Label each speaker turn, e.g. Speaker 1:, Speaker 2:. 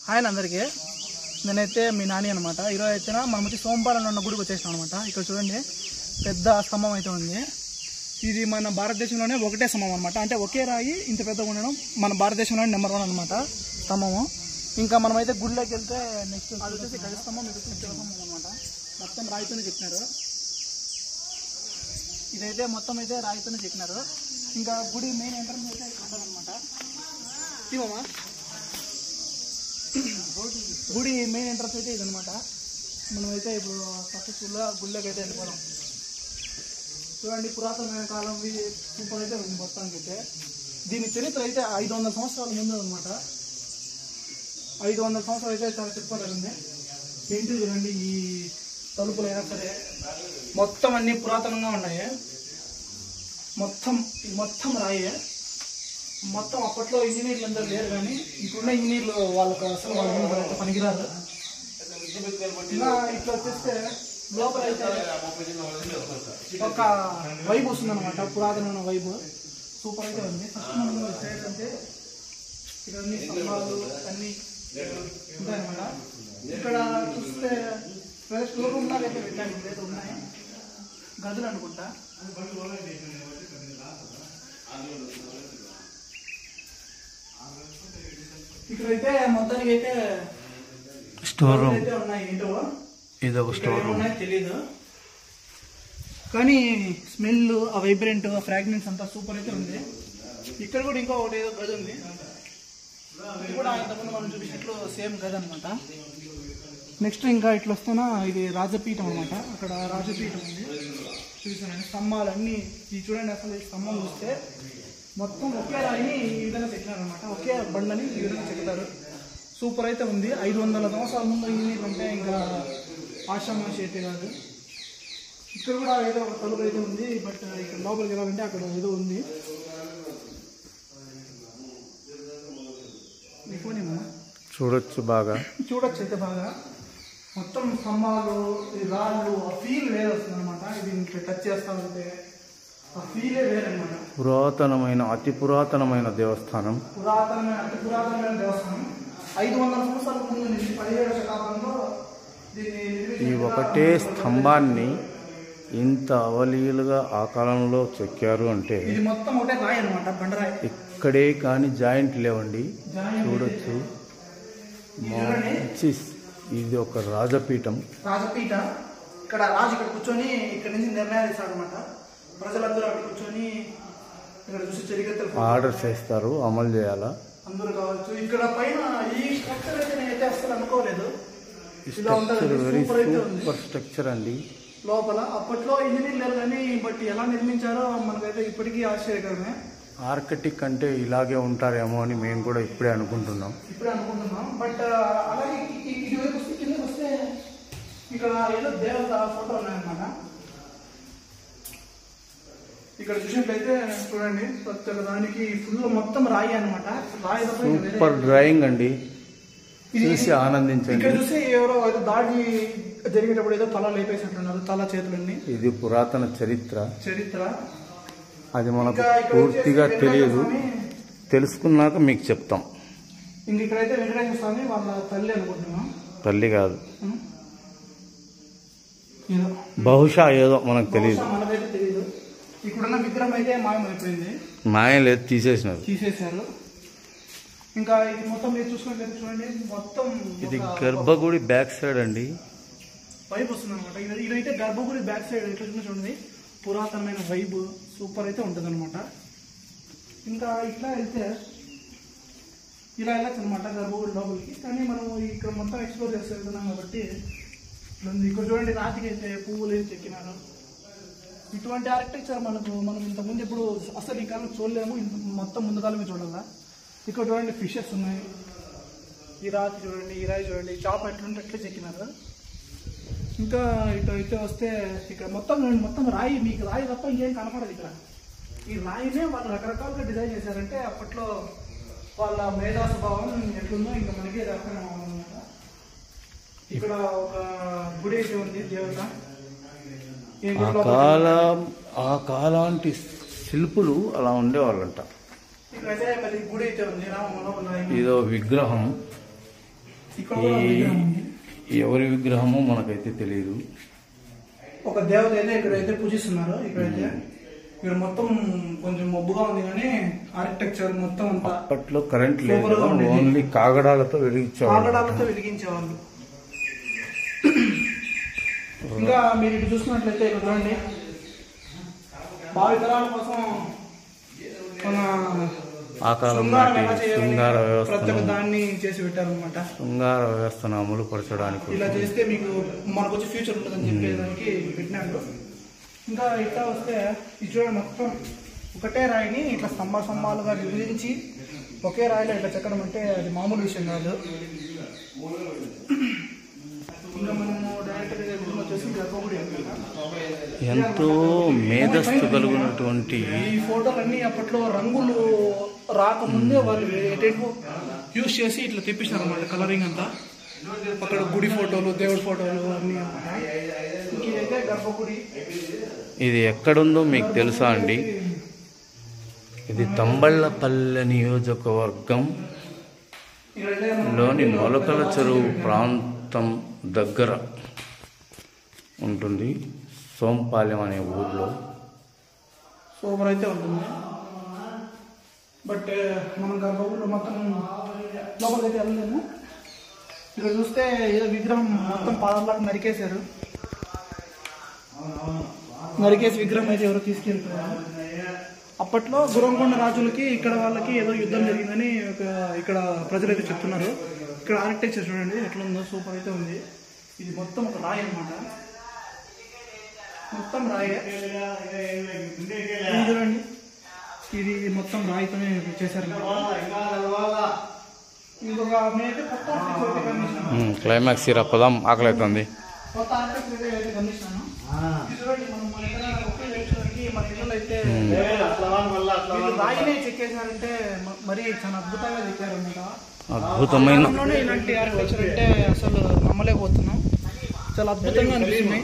Speaker 1: Hi అందరికీ, నేనైతే మీ నాని అనమాట. ఈరోజు అయితే మనం వచ్చి సోమవారం ఉన్న గుడికి వచ్చేసాం అనమాట. ఇక్కడ చూడండి, పెద్ద స్తంభం అయితే ఉంది. ఇది మన భారతదేశంలోనే ఒకటే స్తంభం అనమాట. అంటే ఒకే రాయి ఇంత పెద్దగా ఉండడం మన భారతదేశంలోనే నెంబర్ 1 అనమాట స్తంభము. ఇంకా మనమైతే గుడిలోకి వెళ్తే నెక్స్ట్ అది వచ్చేసి గజ స్తంభం, ఇది వచ్చేసి స్తంభం అనమాట. మొత్తం రాయితోనే చెక్కినారు. ఇదైతే మొత్తం అయితే రాయితోనే చెక్కినారు. ఇంకా గుడి మెయిన్ ఎంట్రన్స్ అయితే ఇక్కడ ఉంటుందన్నమాట. ఇవమ్మా గుడి మెయిన్ ఎంట్రన్స్ అయితే ఇదనమాట. మనమైతే ఇప్పుడు సక్సెస్ఫుల్గా గుడిలోకి అయితే వెళ్ళిపోదాం. చూడండి, పురాతనమైన కాలం సూపర్ అయితే ఉంది మొత్తానికి అయితే. దీని చరిత్ర అయితే 500 సంవత్సరాల ముందు అనమాట. 500 సంవత్సరాలు అయితే చాలా చెప్పుకోగలిగింది. ఏంటి చూడండి, ఈ తలుపులు అయినా సరే మొత్తం అన్ని పురాతనంగా ఉన్నాయి. మొత్తం రాయే. మొత్తం అప్పట్లో ఇంజనీర్లు అందరూ లేరు, కానీ ఇప్పుడున్న ఇంజనీర్లు వాళ్ళకి అసలు వాళ్ళ పనికిరారు. ఇలా ఇట్లా వచ్చేస్తే లోపల అయితే ఒక వైబ్ వస్తుంది అనమాట, పురాతనమైన వైబ్. సూపర్ అయితే ఉంది. సైడ్ అంటే ఇక్కడ అన్ని స్తంభాలు అన్ని ఉంటాయన్నమాట. ఇక్కడ చూస్తే స్టోర్ రూమ్ లాగా అయితే పెట్టాను, ఇక్కడైతే ఉన్నాయి గదులు అనుకుంటా. ఇక్కడైతే మొత్తానికి అయితే స్టోర్ రూమ్ అయితే ఉన్నాయి. ఏంటో ఇది ఒక స్టోర్ రూమ్ తెలీదు, కానీ స్మెల్, ఆ వైబ్రెంట్, ఆ ఫ్రాగ్రెన్స్ అంతా సూపర్ అయితే ఉంది. ఇక్కడ కూడా ఇంకా ఒకటి ఏదో గది ఉంది. ఇది కూడా ఇంతకుముందు మనం చూపించినట్లు సేమ్ గది అనమాట. నెక్స్ట్ ఇంకా ఇట్లా వస్తున్నా ఇది రాజపీఠం అనమాట. అక్కడ రాజపీఠం ఉంది చూసాను. స్తంభాలు అన్నీ ఇది చూడండి. అసలు ఈ స్తంభం చూస్తే మొత్తం ఒకే రాయిని ఈ విధంగా చెక్కినారనమాట. ఒకే బండని ఈ విధంగా చెక్కుతారు. సూపర్ అయితే ఉంది. 500 సంవత్సరాల ముందు ఇంజనీర్లు అంటే ఇంకా ఆశ్రమాషి అయితే కాదు. ఇక్కడ కూడా ఏదో ఒక తలుపు అయితే ఉంది, బట్ ఇక్కడ లోపలికి వెళ్ళాలంటే అక్కడ ఏదో ఉంది.
Speaker 2: చూడొచ్చు, బాగా
Speaker 1: చూడొచ్చు అయితే బాగా. మొత్తం స్తంభాలు, ఈ రాళ్ళు, ఆ ఫీల్ వేరే వస్తుంది అనమాట. ఇది ఇంకా టచ్ చేస్తా ఉంటే ఆ ఫీలే వేరనమాట.
Speaker 2: అతి పురాతనమైన దేవస్థానం.
Speaker 1: అతి పురాతనమైన దేవస్థానం. 500 సంవత్సరాల ముందు నుంచి 17వ శతాబ్దంలో
Speaker 2: ఈ ఒకటే స్తంభాన్ని ఇంత అవలీలుగా ఆ కాలంలో చెక్కారు అంటే
Speaker 1: ఇది మొత్తం ఒకటే రాయి అనమాట, బండరాయి.
Speaker 2: ఇక్కడే కానీ జాయింట్ లేవండి, చూడొచ్చు. ఇది ఒక రాజపీఠం. ఇక్కడ రాజు ఇక్కడ కూర్చొని ఇక్కడ నుంచి నిర్ణయాలు ఇస్తాడు అనమాట. ప్రజలందరూ అక్కడ కూర్చొని ఇక్కడ చూసి చరిత్ర ఆర్డర్స్ చేస్తారు, అమలు చేయాలా
Speaker 1: అందరూ కావచ్చు. ఇక్కడ పైన ఈ స్ట్రక్చర్ అయితే నేనైతే అసలు అనుకోలేదు.
Speaker 2: సూపర్ స్ట్రక్చర్ అండి.
Speaker 1: లోపల అప్పట్లో ఇంజనీర్ లేరు, కానీ బట్ ఎలా నిర్మించారో మనకైతే ఇప్పటికీ ఆశ్చర్యకరమే.
Speaker 2: ఆర్కిటెక్ట్ అంటే ఇలాగే ఉంటారేమో అని మేము కూడా ఇప్పుడే అనుకుంటున్నాం.
Speaker 1: బట్ అలాగే ఇటువైపు వస్తే కిందకి వస్తే ఇక్కడ ఏదో దేవత ఫోటో ఉన్నాయన్నమాట. ఇక్కడ చూసినట్లయితే చూడండి, ప్రతి దానికి ఫుల్ మొత్తం రాయి అనమాట. రాయి
Speaker 2: సూపర్ డ్రాయింగ్ అండి, చూసి ఆనందించండి.
Speaker 1: ఇక్కడ చూసి ఎవరో దాడి జరిగేటప్పుడు ఏదో తల లేపేసినట్టున్నారు, తల చేతులన్నీ.
Speaker 2: ఇది పురాతన చరిత్ర. అది మనకు పూర్తిగా తెలియదు, తెలుసుకున్నాక మీకు చెప్తాం.
Speaker 1: ఇంక ఇక్కడైతే వెంకటేశ్వర స్వామి వాళ్ళ తల్లి అనుకుంటున్నాం.
Speaker 2: తల్లి కాదు, బహుశా ఏదో మనకు తెలియదు.
Speaker 1: మనకైతే తెలియదు. ఇక్కడున్న విగ్రహం అయితే మాయమైపోయింది.
Speaker 2: మాయం లేదు,
Speaker 1: తీసేశారు. ఇంకా ఇది మొత్తం మీరు చూసుకుంటే చూడండి, మొత్తం
Speaker 2: ఇది గర్భగుడి బ్యాక్ సైడ్ అండి.
Speaker 1: వైబ్ వస్తుంది అనమాట. ఇదైతే గర్భగుడి బ్యాక్ సైడ్ ఎట్లా చూడండి, పురాతనమైన వైబ్ సూపర్ అయితే ఉంటుంది అనమాట. ఇంకా ఇట్లా వెళ్తే ఇలా వెళ్ళచ్చు అనమాట గర్భగుడి లోపలికి. కానీ మనం ఇక్కడ మొత్తం ఎక్స్ప్లోర్ చేసి వెళ్తున్నాం కాబట్టి ఇక్కడ చూడండి, రాతికి అయితే పువ్వులు వేసి చెక్కినారు. ఇటువంటి ఆర్కిటెక్చర్ మనం ఇంతకుముందు ఎప్పుడు అసలు ఈ కాలం చూడలేము, మొత్తం ముందు కాలమే చూడాలా. ఇక్కడ చూడండి, ఫిషెస్ ఉన్నాయి. ఈ రాతి చూడండి, ఈ రాయి చూడండి, చాప ఎట్లుంటే ఎట్లా చెక్కినారు. ఇంకా ఇటు అయితే వస్తే ఇక్కడ మొత్తం రాయి, మీకు రాయి తప్ప ఇంకేం కనపడదు. ఇక్కడ ఈ రాయినే వాళ్ళు రకరకాలుగా డిజైన్ చేశారంటే అప్పట్లో వాళ్ళ మేధా స్వభావం ఎట్లుందో ఇంకా మనకి అర్థం అవ్వాలన్నమాట. ఇక్కడ ఒక గుడి అయితే ఉంది, దేవత.
Speaker 2: ఆ కాలాంటి శిల్పులు అలా ఉండేవాళ్ళంట.
Speaker 1: ఇక్కడైతే గుడి అయితే ఉంది,
Speaker 2: ఇదో విగ్రహం.
Speaker 1: ఇక్కడ కూడా విగ్రహం ఉంది.
Speaker 2: ఎవరి విగ్రహమో మనకైతే తెలియదు.
Speaker 1: ఒక దేవత అయితే ఇక్కడైతే పూజిస్తున్నారు. ఇక్కడైతే ఇక్కడ మొత్తం కొంచెం మబ్బుగా ఉంది కానీ ఆర్కిటెక్చర్ మొత్తం అంతా
Speaker 2: అప్పట్లో కరెంట్ లేదు, ఓన్లీ కాగడాలతో
Speaker 1: వెలిగించేవాళ్ళు. ఇంకా మీరు ఇటు చూసినట్లయితే ఇక్కడ చూడండి, భావితరాల కోసం మన శృంగార దాన్ని చేసి పెట్టారనమాట.
Speaker 2: శృంగార వ్యవస్థను అమలు పరచడానికి
Speaker 1: ఇలా చేస్తే మీకు మనకు వచ్చి ఫ్యూచర్ ఉంటుందని చెప్పేదానికి పెట్టినాడు. ఇంకా ఇట్లా వస్తే ఇది చూడండి, మొత్తం ఒకటే రాయిని ఇట్లా స్తంభాలుగా విభజించి ఒకే రాయిలో ఇట్లా చెక్కడం అంటే అది మామూలు విషయం కాదు. ఇంకా మనము డైరెక్ట్ వచ్చేసి గర్భగుడి
Speaker 2: ఎంతో మేధస్సు కలిగినటువంటి
Speaker 1: ఈ ఫోటోలన్నీ అప్పట్లో రంగులు రాకముందే వాళ్ళు ఎటెంటో యూజ్ చేసి ఇట్లా తెప్పించారు అనమాట. కలరింగ్ అంతా అక్కడ గుడి ఫోటోలు, దేవుడి ఫోటోలు అన్నీ అనమాట. ఇంకైతే గర్భగుడి.
Speaker 2: ఇది ఎక్కడుందో మీకు తెలుసా అండి? ఇది తంబళ్ళపల్లె నియోజకవర్గం లోని మొలకల చెరువు ప్రాంతం దగ్గర ఉంటుంది. సోంపాలెం అనే ఊర్లో
Speaker 1: సూపర్ అయితే ఉంటుంది. బట్ మనం గర్భగుడిలో మొత్తం లోపలికైతే వెళ్ళలేము. ఇక్కడ చూస్తే ఏదో విగ్రహం మొత్తం పాదాలకు నరికేశారు. నరికేసి విగ్రహం అయితే ఎవరో తీసుకెళ్తున్నారు. అప్పట్లో గురంకొండ రాజులకి ఇక్కడ వాళ్ళకి ఏదో యుద్ధం జరిగిందని ఇక్కడ ప్రజలు అయితే చెప్తున్నారు. ఇక్కడ ఆర్కిటెక్చర్ చూడండి ఎట్లుందో, సూపర్ అయితే ఉంది. ఇది మొత్తం ఒక రాయి అనమాట, మొత్తం రాయే. చూడండి, ఇది మొత్తం రాయితోనే చేశారు. ఇంకొక మేమైతే కొత్త ఆర్కిటెక్చర్ కమిషన్
Speaker 2: క్లైమాక్స్ పదాం ఆకలి అవుతుంది.
Speaker 1: కొత్త ఆర్కిటెక్చర్ అయితే కమిషన్ మన ఇళ్ళలో అయితే రాయినే చెక్కేశారంటే మరి చాలా అద్భుతంగా చెక్కారు అనమాట.
Speaker 2: అద్భుతమైన
Speaker 1: ఇలాంటి ఆర్కిటెక్చర్ అంటే అసలు నమ్మలేకపోతున్నాం. చాలా అద్భుతంగా అనిపిస్తున్నాయి.